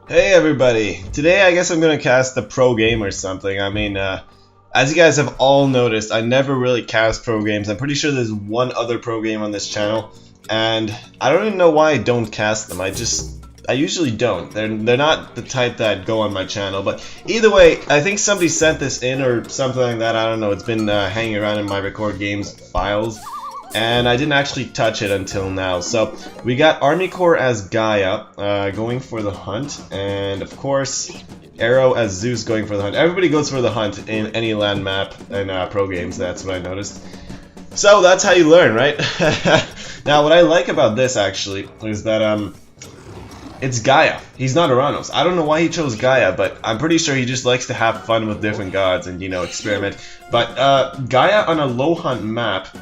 Hey everybody! Today I guess I'm gonna cast the pro game or something. I mean, as you guys have all noticed, I never really cast pro games. I'm pretty sure there's one other pro game on this channel, and I don't even know why I don't cast them. I usually don't. They're not the type that go on my channel, but either way, I think somebody sent this in or something like that. I don't know. It's been hanging around in my record games files, and I didn't actually touch it until now. So we got ArmyCore as Gaia going for the hunt, and of course Arrow as Zeus going for the hunt. Everybody goes for the hunt in any land map in pro games. That's what I noticed. So that's how you learn, right? Now what I like about this actually is that it's Gaia. He's not Uranus. I don't know why he chose Gaia, but I'm pretty sure he just likes to have fun with different gods and, you know, experiment. But Gaia on a low hunt map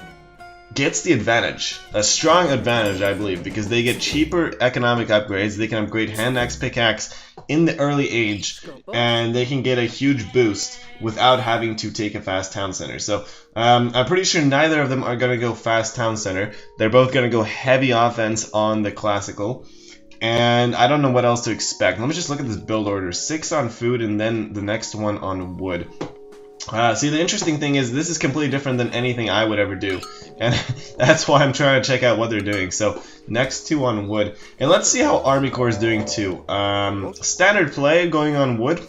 gets the advantage. A strong advantage, I believe, because they get cheaper economic upgrades. They can upgrade hand axe, pickaxe in the early age, and they can get a huge boost without having to take a fast town center. So I'm pretty sure neither of them are going to go fast town center. They're both going to go heavy offense on the classical. And I don't know what else to expect. Let me just look at this build order. 6 on food and then the next one on wood. See, the interesting thing is this is completely different than anything I would ever do. And that's why I'm trying to check out what they're doing. So, next 2 on wood. And let's see how ArmyCore is doing too. Standard play going on wood.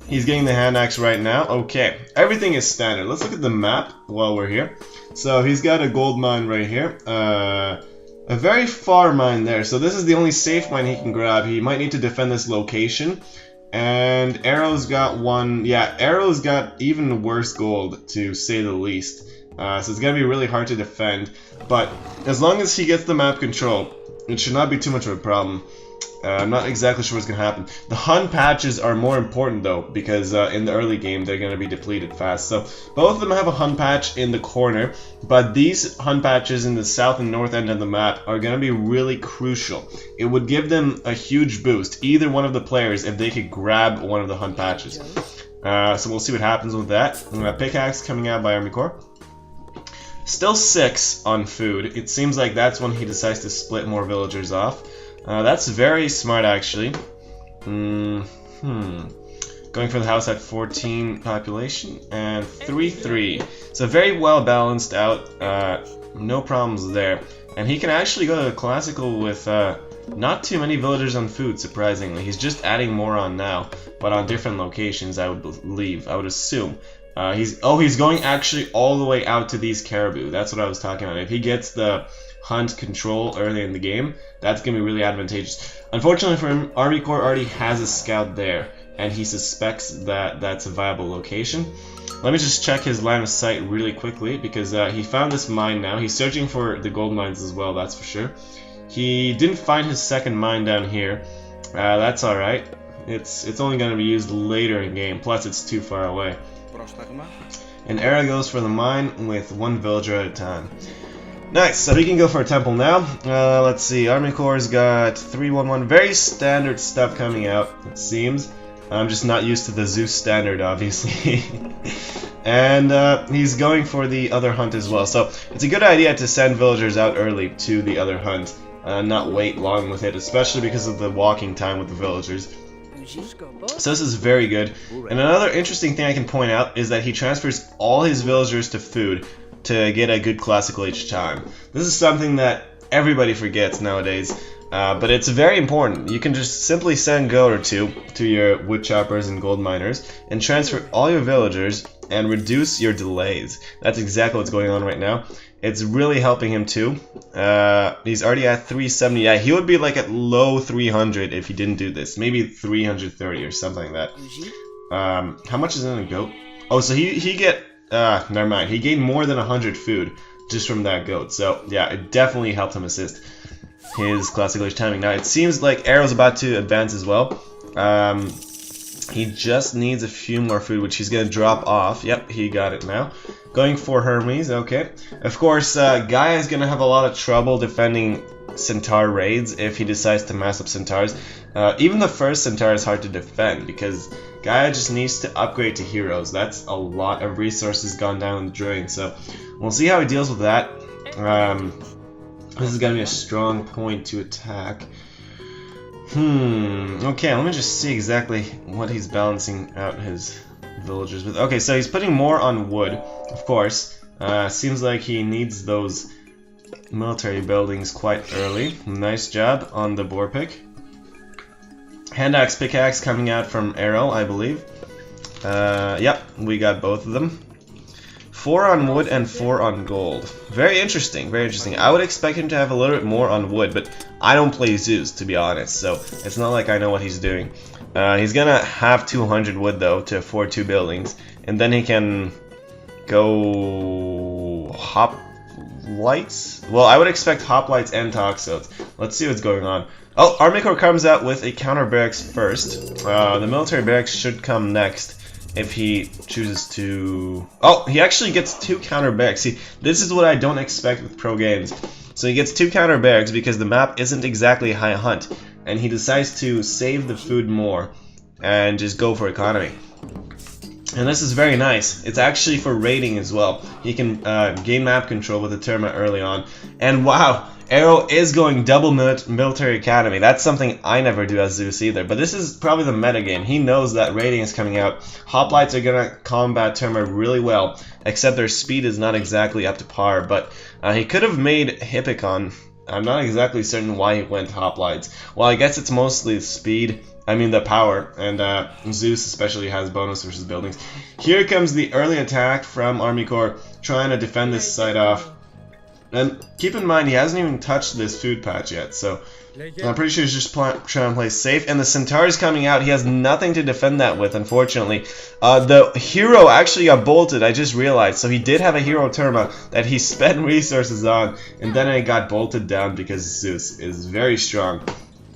He's getting the hand axe right now. Okay, everything is standard. Let's look at the map while we're here. So, he's got a gold mine right here. A very far mine there, so this is the only safe mine he can grab. He might need to defend this location. And Arrow's got one, yeah, Arrow's got even worse gold, to say the least. So it's gonna be really hard to defend. But as long as he gets the map control, it should not be too much of a problem. I'm not exactly sure what's going to happen. The hunt patches are more important though, because in the early game they're going to be depleted fast. So both of them have a hunt patch in the corner, but these hunt patches in the south and north end of the map are going to be really crucial. It would give them a huge boost, either one of the players, if they could grab one of the hunt patches. So we'll see what happens with that. Pickaxe coming out by ArmyCore. Still 6 on food. It seems like that's when he decides to split more villagers off. That's very smart, actually. Going for the house at 14 population and 3-3. So very well balanced out. No problems there. And he can actually go to the classical with not too many villagers on food, surprisingly. He's just adding more on now, but on different locations, I would believe. I would assume. He's going actually all the way out to these caribou. That's what I was talking about. If he gets the hunt control early in the game, that's going to be really advantageous. Unfortunately for him, ArmyCore already has a scout there, and he suspects that that's a viable location. Let me just check his line of sight really quickly, because he found this mine now. He's searching for the gold mines as well, that's for sure. He didn't find his second mine down here. That's alright. It's only going to be used later in game, plus it's too far away. And Era goes for the mine with 1 villager at a time. Nice, so he can go for a temple now. Let's see, ArmyCore's got 3-1-1. Very standard stuff coming out, it seems. I'm just not used to the Zeus standard, obviously. And he's going for the other hunt as well. So it's a good idea to send villagers out early to the other hunt. Not wait long with it, especially because of the walking time with the villagers. So this is very good. And another interesting thing I can point out is that he transfers all his villagers to food to get a good classical each time. This is something that everybody forgets nowadays, but it's very important. You can just simply send goat or 2 to your wood choppers and gold miners and transfer all your villagers and reduce your delays. That's exactly what's going on right now. It's really helping him too. He's already at 370. Yeah, he would be like at low 300 if he didn't do this. Maybe 330 or something like that. How much is in a goat? Oh, so he get... never mind. He gained more than 100 food just from that goat. So, yeah, it definitely helped him assist his classical age timing. Now, it seems like Arrow's about to advance as well. He just needs a few more food, which he's going to drop off. Yep, he got it now. Going for Hermes, okay. Of course, Gaia is going to have a lot of trouble defending Centaur raids if he decides to mass up Centaurs. Even the first Centaur is hard to defend because Gaia just needs to upgrade to heroes. That's a lot of resources gone down in the drain, so we'll see how he deals with that. This is going to be a strong point to attack. Okay, let me just see exactly what he's balancing out his villagers with. Okay, so he's putting more on wood, of course. Seems like he needs those military buildings quite early. Nice job on the boar pick. Hand axe, pickaxe coming out from arrow, I believe. Yep, we got both of them. 4 on wood and 4 on gold. Very interesting, very interesting. I would expect him to have a little bit more on wood, but I don't play Zeus, to be honest, so it's not like I know what he's doing. He's gonna have 200 wood, though, to afford 2 buildings, and then he can go hoplites? Well, I would expect hoplites and toxotes. Let's see what's going on. Oh, ArmyCore comes out with a counter barracks first. The military barracks should come next. If he chooses to... Oh, he actually gets 2 counter barracks. See, this is what I don't expect with pro games. So he gets 2 counter barracks because the map isn't exactly high hunt. And he decides to save the food more and just go for economy. And this is very nice. It's actually for raiding as well. He can gain map control with the Terma early on. And wow! Arrow is going double military academy. That's something I never do as Zeus either. But this is probably the meta game. He knows that raiding is coming out. Hoplites are gonna combat Terma really well, except their speed is not exactly up to par. But he could have made Hippicon. I'm not exactly certain why he went Hoplites. Well, I guess it's mostly speed. I mean the power, and Zeus especially has bonus versus buildings. Here comes the early attack from ArmyCore, trying to defend this site off. And keep in mind, he hasn't even touched this food patch yet, so I'm pretty sure he's just trying to play safe. And the Centaur is coming out. He has nothing to defend that with, unfortunately. The hero actually got bolted, I just realized. So he did have a hero Terma that he spent resources on, and then it got bolted down because Zeus is very strong.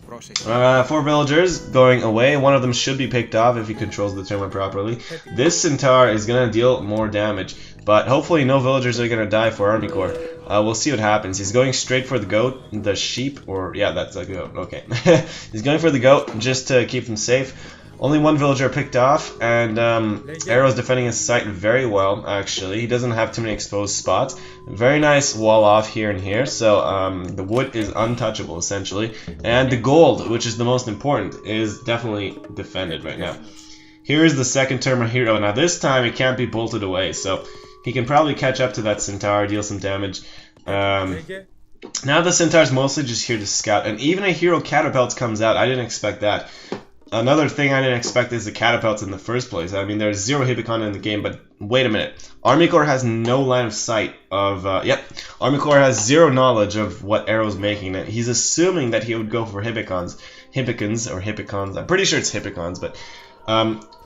4 villagers going away. One of them should be picked off if he controls the Terma properly. This Centaur is going to deal more damage, but hopefully no villagers are going to die for ArmyCore. We'll see what happens. He's going straight for the goat, the sheep, or yeah, that's a goat, okay. He's going for the goat just to keep them safe. Only 1 villager picked off, and Arrow's defending his site very well, actually. He doesn't have too many exposed spots. Very nice wall off here and here, so the wood is untouchable, essentially. And the gold, which is the most important, is definitely defended right now. Here is the second Terma hero. Now this time it can't be bolted away, so he can probably catch up to that Centaur, deal some damage. Now the Centaur's mostly just here to scout, and even a hero Catapults comes out. I didn't expect that. Another thing I didn't expect is the Catapults in the first place. I mean, there's 0 Hippicon in the game, but wait a minute. ArmyCore has no line of sight of... ArmyCore has 0 knowledge of what Arrow's making. He's assuming that he would go for Hippicons. Hippicons. I'm pretty sure it's Hippicons, but...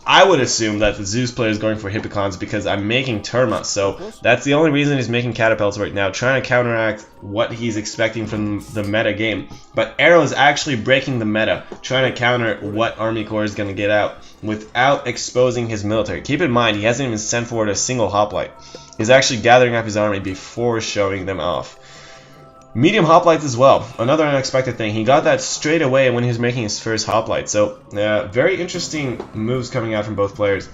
I would assume that the Zeus player is going for Hippicons because I'm making Terma, so that's the only reason he's making Catapults right now, trying to counteract what he's expecting from the meta game. But Arrow is actually breaking the meta, trying to counter what ArmyCore is going to get out without exposing his military. Keep in mind, he hasn't even sent forward a single hoplite. He's actually gathering up his army before showing them off. Medium hoplites as well, another unexpected thing. He got that straight away when he was making his first hoplite. So, very interesting moves coming out from both players.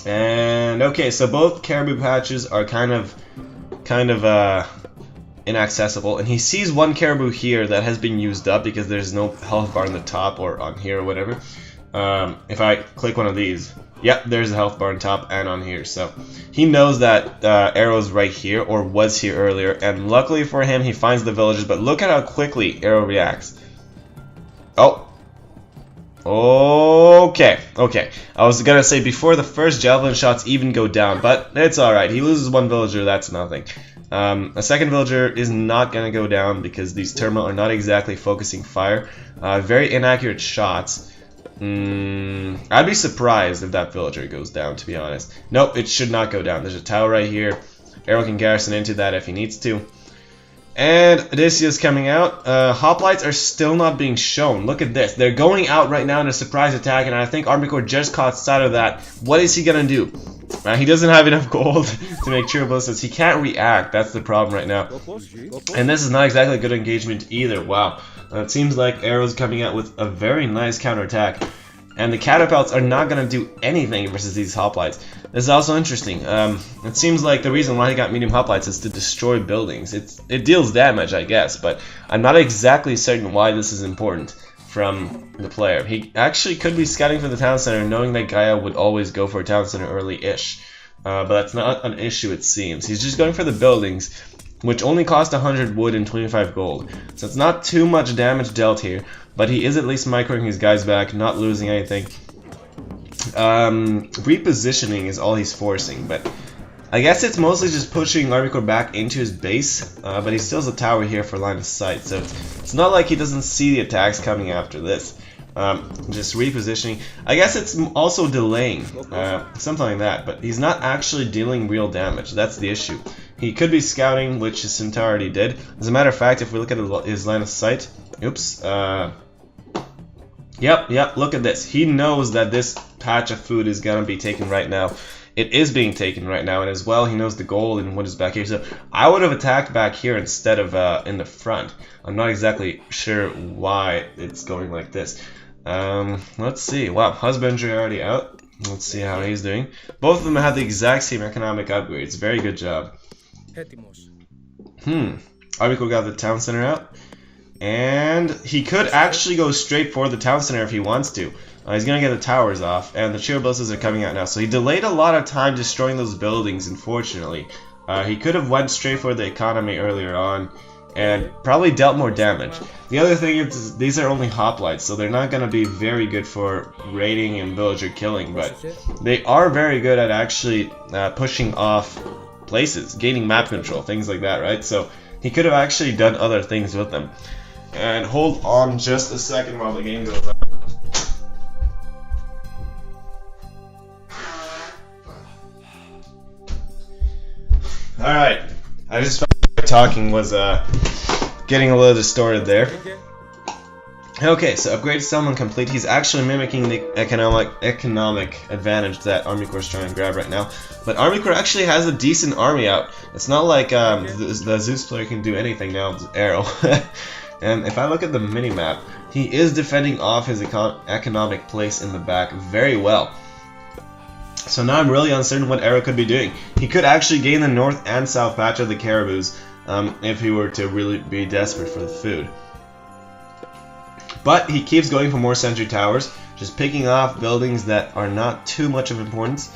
And okay, so both caribou patches are kind of inaccessible. And he sees 1 caribou here that has been used up because there's no health bar on the top or on here or whatever. If I click one of these, yep, there's a health bar on top and on here. So he knows that Arrow's right here, or was here earlier, and luckily for him, he finds the villagers. But look at how quickly Arrow reacts. Oh, okay. I was gonna say before the first javelin shots even go down, but it's all right. He loses 1 villager, that's nothing. A second villager is not gonna go down because these Terma are not exactly focusing fire. Very inaccurate shots. I'd be surprised if that villager goes down, to be honest. Nope, it should not go down. There's a tower right here. Arrow can garrison into that if he needs to. And Odysseus coming out. Hoplites are still not being shown. Look at this. They're going out right now in a surprise attack, and I think ArmyCore just caught sight of that. What is he gonna do? He doesn't have enough gold to make true ballistas. He can't react. That's the problem right now. And this is not exactly a good engagement either. Wow. It seems like Arrow's coming out with a very nice counterattack. And the Catapults are not going to do anything versus these hoplites. This is also interesting. It seems like the reason why he got medium hoplites is to destroy buildings. It deals damage, I guess, but I'm not exactly certain why this is important from the player. He actually could be scouting for the town center, knowing that Gaia would always go for a town center early-ish. But that's not an issue, it seems. He's just going for the buildings, which only cost 100 wood and 25 gold. So it's not too much damage dealt here, but he is at least microing his guys back, not losing anything. Repositioning is all he's forcing, but I guess it's mostly just pushing ArmyCore back into his base, but he still has a tower here for line of sight, so it's not like he doesn't see the attacks coming after this. Just repositioning. I guess it's also delaying, something like that, but he's not actually dealing real damage. That's the issue. He could be scouting, which his Centaur already did. As a matter of fact, if we look at his line of sight, oops, yep, look at this. He knows that this patch of food is gonna be taken right now. It is being taken right now, and as well, he knows the gold and what is back here. So I would have attacked back here instead of in the front. I'm not exactly sure why it's going like this. Let's see. Wow, husbandry already out. Let's see how he's doing. Both of them have the exact same economic upgrades. Very good job. ArmyCore got the town center out. And he could actually go straight for the town center if he wants to. He's going to get the towers off, and the cheer buses are coming out now. So he delayed a lot of time destroying those buildings, unfortunately. He could have went straight for the economy earlier on, and probably dealt more damage. The other thing is, these are only hoplites, so they're not going to be very good for raiding and villager killing, but they are very good at actually pushing off places, gaining map control, things like that, right? So he could have actually done other things with them. And hold on just a second while the game goes on. Alright, I just felt like talking was getting a little distorted there. Okay, so upgrade settlement complete. He's actually mimicking the economic advantage that ArmyCore is trying to grab right now. But ArmyCore actually has a decent army out. It's not like the Zeus player can do anything now with his arrow. And if I look at the mini-map, he is defending off his economic place in the back very well. So now I'm really uncertain what Arrow could be doing. He could actually gain the north and south patch of the Caribous if he were to really be desperate for the food. But he keeps going for more sentry towers, just picking off buildings that are not too much of importance,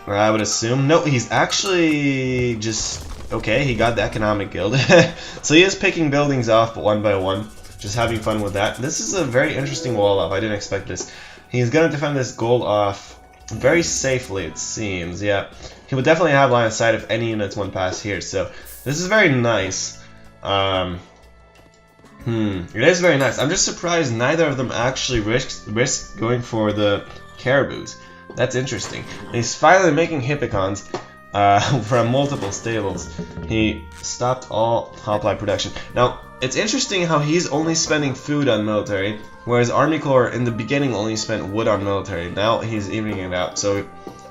I would assume. No, he's actually just... Okay, he got the economic guild. So he is picking buildings off one by one, just having fun with that. This is a very interesting wall up. I didn't expect this. He's going to defend this gold off very safely, it seems. Yeah, he would definitely have line of sight if any units went past here. So this is very nice. It is very nice. I'm just surprised neither of them actually risk going for the Caribous. That's interesting. And he's finally making Hippicons from multiple stables. He stopped all hoplite production. Now, it's interesting how he's only spending food on military, whereas ArmyCore in the beginning only spent wood on military. Now he's evening it out. So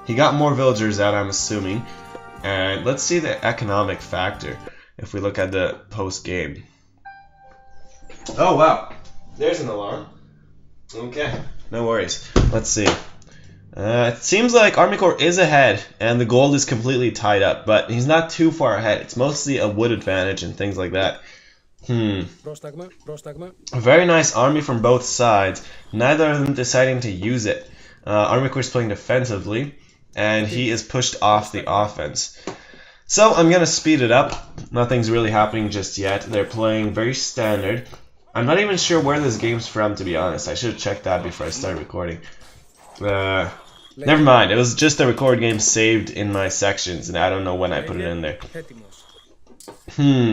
he got more villagers out, I'm assuming. And let's see the economic factor if we look at the post-game. Oh, wow. There's an alarm. Okay, no worries. Let's see. It seems like ArmyCore is ahead, and the gold is completely tied up, but he's not too far ahead. It's mostly a wood advantage and things like that. A very nice army from both sides, neither of them deciding to use it. ArmyCore is playing defensively, and he is pushed off the offense. So I'm going to speed it up. Nothing's really happening just yet. They're playing very standard. I'm not even sure where this game's from, to be honest. I should have checked that before I started recording. Never mind, it was just a record game saved in my sections, and I don't know when I put it in there.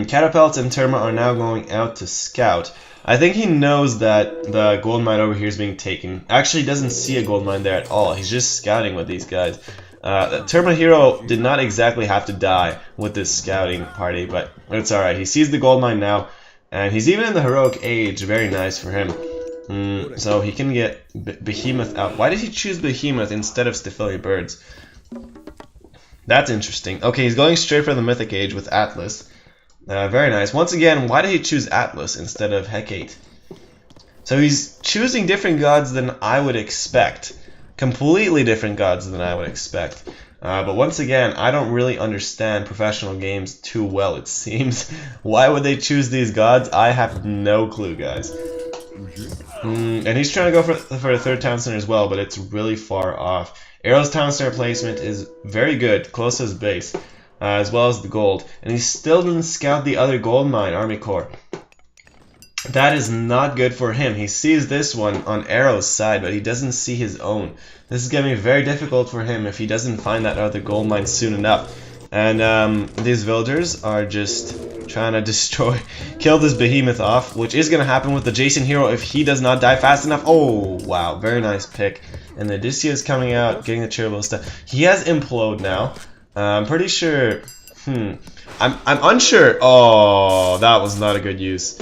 Catapults and Terma are now going out to scout. I think he knows that the gold mine over here is being taken. Actually, he doesn't see a gold mine there at all. He's just scouting with these guys. The Terma hero did not exactly have to die with this scouting party, but it's alright. He sees the gold mine now, and he's even in the heroic age. Very nice for him. So he can get Behemoth out. Why did he choose Behemoth instead of Staphylia birds? That's interesting. Okay, he's going straight for the Mythic Age with Atlas. Very nice. Once again, why did he choose Atlas instead of Hecate? So he's choosing different gods than I would expect. Completely different gods than I would expect. But once again, I don't really understand professional games too well, it seems. Why would they choose these gods? I have no clue, guys. And he's trying to go for a third town center as well, but it's really far off. Arrow's town center placement is very good, close to his base, as well as the gold. And he still didn't scout the other gold mine, ArmyCore. That is not good for him. He sees this one on Arrow's side, but he doesn't see his own. This is going to be very difficult for him if he doesn't find that other gold mine soon enough. And these villagers are just trying to kill this behemoth off, which is going to happen with the Jason hero if he does not die fast enough. Oh, wow, very nice pick. And the Odysseus is coming out, getting the cherry ballista. He has implode now. I'm pretty sure. I'm unsure. Oh, that was not a good use.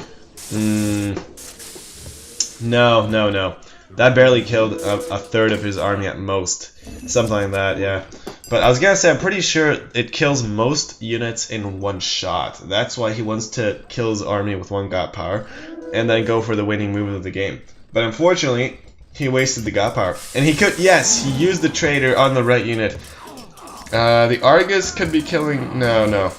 No. That barely killed a third of his army at most. Something like that, yeah. But I was gonna say, I'm pretty sure it kills most units in one shot. That's why he wants to kill his army with one god power, and then go for the winning move of the game. But unfortunately, he wasted the god power. And he could, yes, he used the traitor on the right unit. The Argus could be killing, no.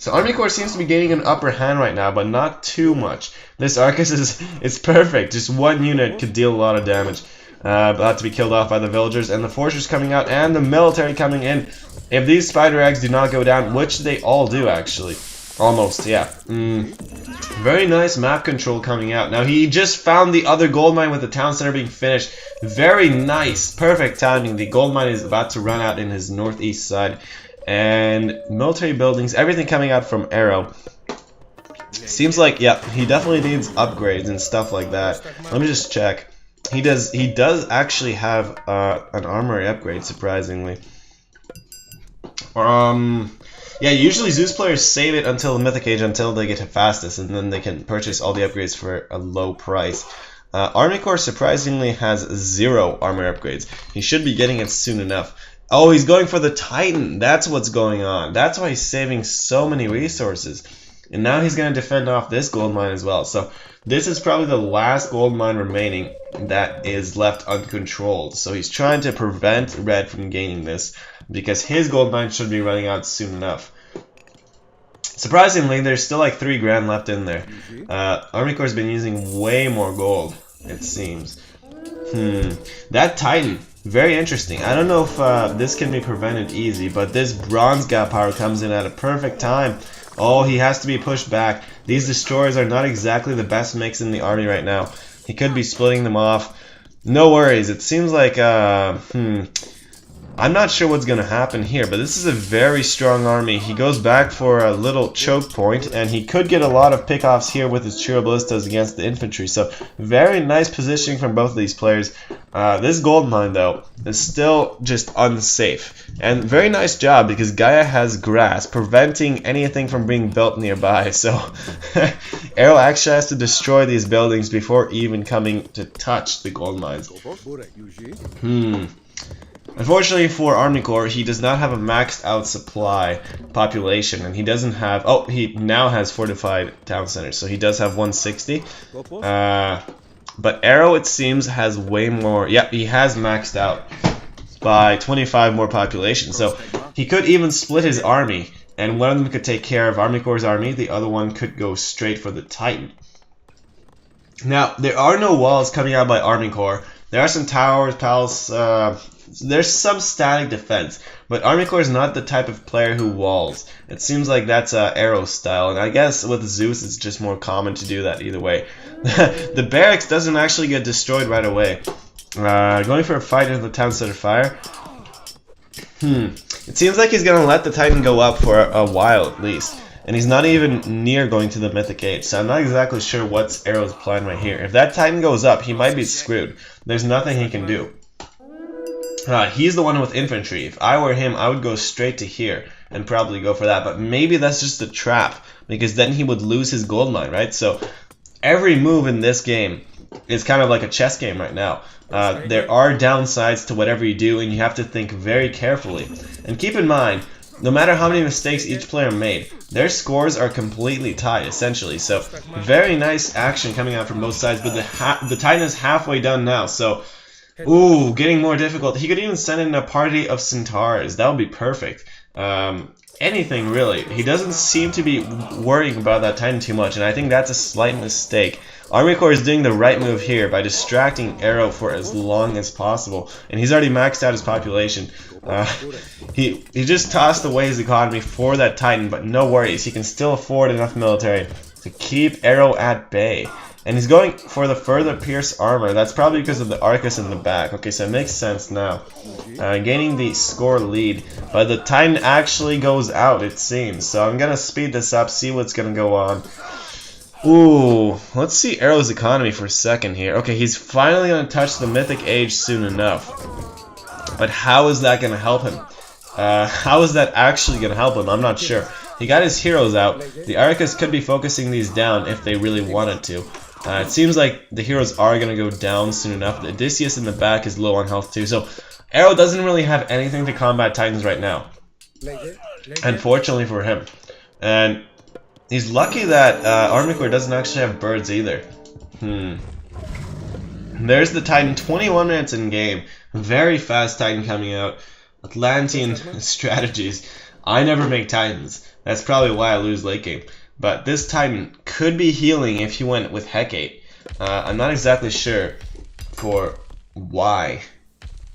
So ArmyCore seems to be gaining an upper hand right now, but not too much. This Argus is perfect. Just one unit could deal a lot of damage. About to be killed off by the villagers, and the fortress coming out, and the military coming in. If these spider eggs do not go down, which they all do actually. Almost, yeah. Very nice map control coming out. Now he just found the other gold mine with the town center being finished. Very nice. Perfect timing. The gold mine is about to run out in his northeast side. And military buildings, everything coming out from Arrow. Seems like, yeah, he definitely needs upgrades and stuff like that. Let me just check. He does actually have an armory upgrade, surprisingly. Yeah, usually Zeus players save it until the Mythic Age, until they get to fastest, and then they can purchase all the upgrades for a low price. ArmyCore surprisingly has 0 armor upgrades. He should be getting it soon enough. Oh, he's going for the Titan. That's what's going on. That's why he's saving so many resources. And now he's going to defend off this gold mine as well. So this is probably the last gold mine remaining that is left uncontrolled. So he's trying to prevent Red from gaining this, because his gold mine should be running out soon enough. Surprisingly, there's still like 3 grand left in there. ArmyCore's been using way more gold, it seems. That Titan, very interesting. I don't know if this can be prevented easy, but this bronze god power comes in at a perfect time. Oh, he has to be pushed back. These destroyers are not exactly the best mix in the army right now. He could be splitting them off. No worries. It seems like, I'm not sure what's going to happen here, but this is a very strong army. He goes back for a little choke point, and he could get a lot of pickoffs here with his trio ballistas against the infantry. So very nice positioning from both of these players. This gold mine, though, is still just unsafe. And very nice job, because Gaia has grass, preventing anything from being built nearby. So Arrow actually has to destroy these buildings before even coming to touch the gold mines. Unfortunately for ArmyCore, he does not have a maxed out supply population, and he doesn't have, oh, he now has fortified town centers, so he does have 160. But Arrow, it seems, has way more. Yep, he has maxed out by 25 more population, so he could even split his army, and one of them could take care of ArmyCore's army, the other one could go straight for the Titan. Now, there are no walls coming out by ArmyCore. There are some towers, palace, there's some static defense, but ArmyCore is not the type of player who walls. It seems like that's Arrow style, and I guess with Zeus it's just more common to do that either way. The barracks doesn't actually get destroyed right away. Going for a fight into the town center fire. It seems like he's going to let the Titan go up for a while at least. And he's not even near going to the Mythic Age, so I'm not exactly sure what's Arrow's plan right here. If that Titan goes up, he might be screwed. There's nothing he can do. He's the one with infantry. If I were him, I would go straight to here and probably go for that. But maybe that's just a trap, because then he would lose his gold mine, right? So every move in this game is kind of like a chess game right now. There are downsides to whatever you do, and you have to think very carefully. And keep in mind, no matter how many mistakes each player made, their scores are completely tied, essentially. So very nice action coming out from both sides, but the Titan is halfway done now, so ooh, getting more difficult. He could even send in a party of centaurs. That would be perfect. anything really. He doesn't seem to be worrying about that Titan too much, and I think that's a slight mistake. ArmyCore is doing the right move here by distracting Arrow for as long as possible, and he's already maxed out his population. He just tossed away his economy for that Titan, but no worries, he can still afford enough military to keep Arrow at bay. And he's going for the further pierce armor. That's probably because of the Arcus in the back. Okay, so it makes sense now. Gaining the score lead, but the Titan actually goes out, it seems. So I'm gonna speed this up, see what's gonna go on. Ooh, let's see Arrow's economy for a second here. Okay, he's finally gonna touch the Mythic Age soon enough. But how is that gonna help him? How is that actually gonna help him? I'm not sure. He got his heroes out. The Arcus could be focusing these down if they really wanted to. It seems like the heroes are going to go down soon enough. The Odysseus in the back is low on health too. So Arrow doesn't really have anything to combat Titans right now. Unfortunately for him. And he's lucky that ArmyCore doesn't actually have birds either. There's the Titan, 21 minutes in game. Very fast Titan coming out. Atlantean strategies. I never make Titans. That's probably why I lose late game. But this Titan could be healing if he went with Hecate. I'm not exactly sure for why.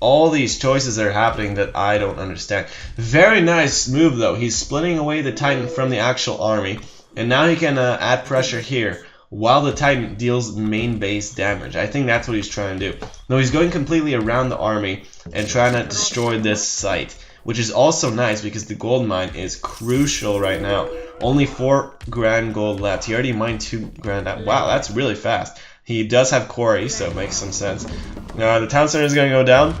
All these choices are happening that I don't understand. Very nice move though. He's splitting away the Titan from the actual army. And now he can add pressure here while the Titan deals main base damage. I think that's what he's trying to do. No, he's going completely around the army and trying to destroy this site. Which is also nice because the gold mine is crucial right now. Only 4 grand gold left. He already mined 2 grand out. Wow, that's really fast. He does have quarry, so it makes some sense. The town center is going to go down.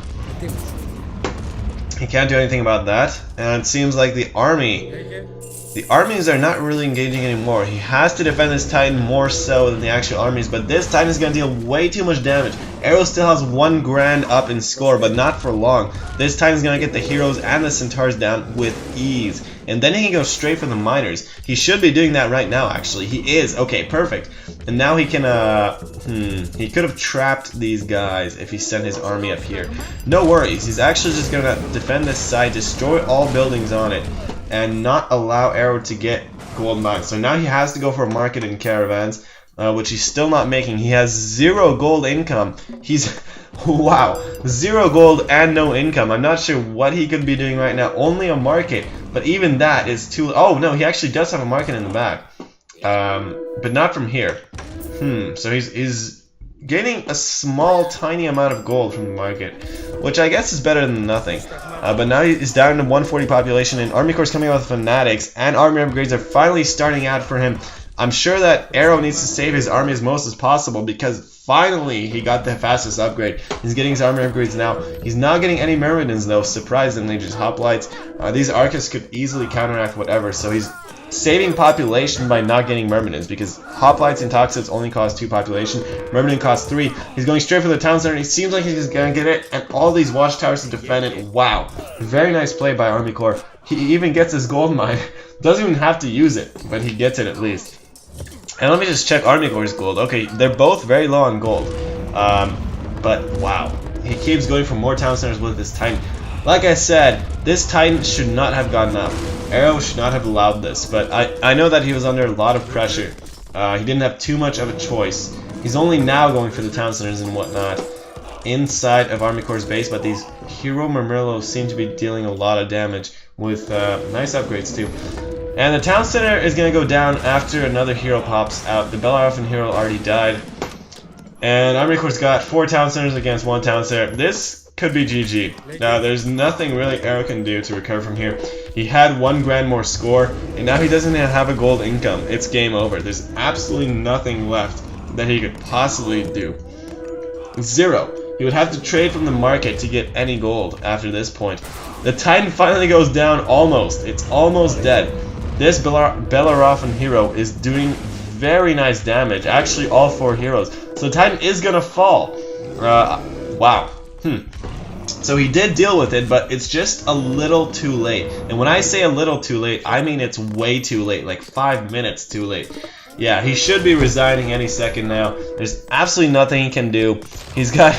He can't do anything about that. And it seems like the armies are not really engaging anymore. He has to defend this Titan more so than the actual armies, but this Titan is going to deal way too much damage. Arrow still has 1 grand up in score, but not for long. This Titan is going to get the heroes and the centaurs down with ease. And then he can go straight for the miners. He should be doing that right now, actually. He is. Okay, perfect. And now he can, he could have trapped these guys if he sent his army up here. No worries. He's actually just going to defend this side, destroy all buildings on it, and not allow Arrow to get gold mines. So now he has to go for a market in caravans, which he's still not making. He has 0 gold income. He's, wow, 0 gold and no income. I'm not sure what he could be doing right now. Only a market, but even that is too, oh no, he actually does have a market in the back. But not from here. So he's gaining a small, tiny amount of gold from the market, which I guess is better than nothing. But now he's down to 140 population, and ArmyCore is coming out with fanatics, and army upgrades are finally starting out for him. I'm sure that Arrow needs to save his army as most as possible because finally he got the fastest upgrade. He's getting his army upgrades now. He's not getting any Myrmidons though, surprisingly, just hoplites. These Arcus could easily counteract whatever, so he's saving population by not getting Myrmidons because hoplites and toxics only cost 2 population. Myrmidon costs 3. He's going straight for the town center. He seems like he's gonna get it, and all these watchtowers to defend it. Wow, very nice play by ArmyCore. He even gets his gold mine. Doesn't even have to use it, but he gets it at least. And let me just check ArmyCore's gold. Okay, they're both very low on gold. But wow, he keeps going for more town centers with this Titan. Like I said, this Titan should not have gotten up. Arrow should not have allowed this, but I know that he was under a lot of pressure. He didn't have too much of a choice. He's only now going for the town centers and whatnot inside of ArmyCore's base, but these Hero Murmillos seem to be dealing a lot of damage with nice upgrades too. And the town center is going to go down after another hero pops out. The Bellerophon hero already died. And ArmyCore's got 4 town centers against 1 town center. This could be GG. Now, there's nothing really Arrow can do to recover from here. He had 1 grand more score, and now he doesn't even have a gold income. It's game over. There's absolutely nothing left that he could possibly do. 0. He would have to trade from the market to get any gold after this point. The Titan finally goes down almost. It's almost dead. This Bellerophon hero is doing very nice damage. Actually, all 4 heroes. So Titan is gonna fall. Wow. So he did deal with it, but it's just a little too late. And when I say a little too late, I mean it's way too late. Like 5 minutes too late. Yeah, he should be resigning any second now. There's absolutely nothing he can do. He's got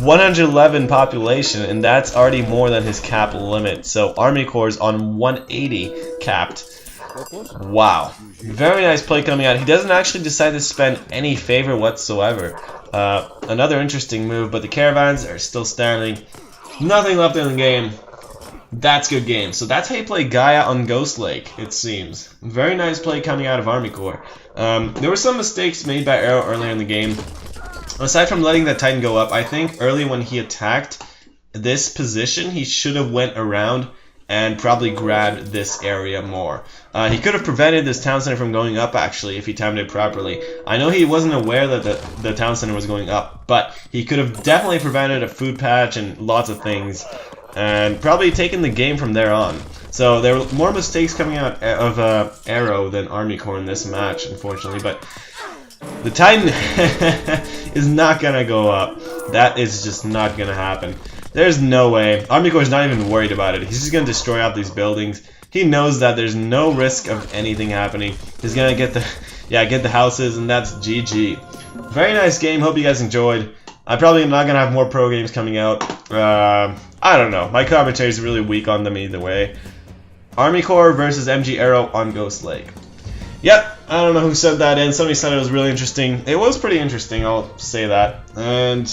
111 population, and that's already more than his cap limit. So ArmyCore's on 180 capped. Wow. Very nice play coming out. He doesn't actually decide to spend any favor whatsoever. Another interesting move, but the caravans are still standing. Nothing left in the game. That's good game. So that's how you play Gaia on Ghost Lake, it seems. Very nice play coming out of ArmyCore. There were some mistakes made by Arrow earlier in the game. Aside from letting that Titan go up, I think early when he attacked this position, he should have went around and probably grabbed this area more. He could have prevented this town center from going up, actually, if he timed it properly. I know he wasn't aware that the town center was going up, but he could have definitely prevented a food patch and lots of things, and probably taken the game from there on. So there were more mistakes coming out of Arrow than ArmyCore in this match, unfortunately, but the Titan is not gonna go up. That is just not gonna happen. There's no way. ArmyCore's not even worried about it. He's just gonna destroy out these buildings. He knows that there's no risk of anything happening. He's gonna get the houses, and that's GG. Very nice game. Hope you guys enjoyed. I probably am not gonna have more pro games coming out. I don't know. My commentary is really weak on them either way. ArmyCore versus MG Arrow on Ghost Lake. Yep, I don't know who said that in. Somebody said it was really interesting. It was pretty interesting, I'll say that. And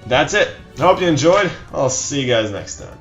that's it. I hope you enjoyed. I'll see you guys next time.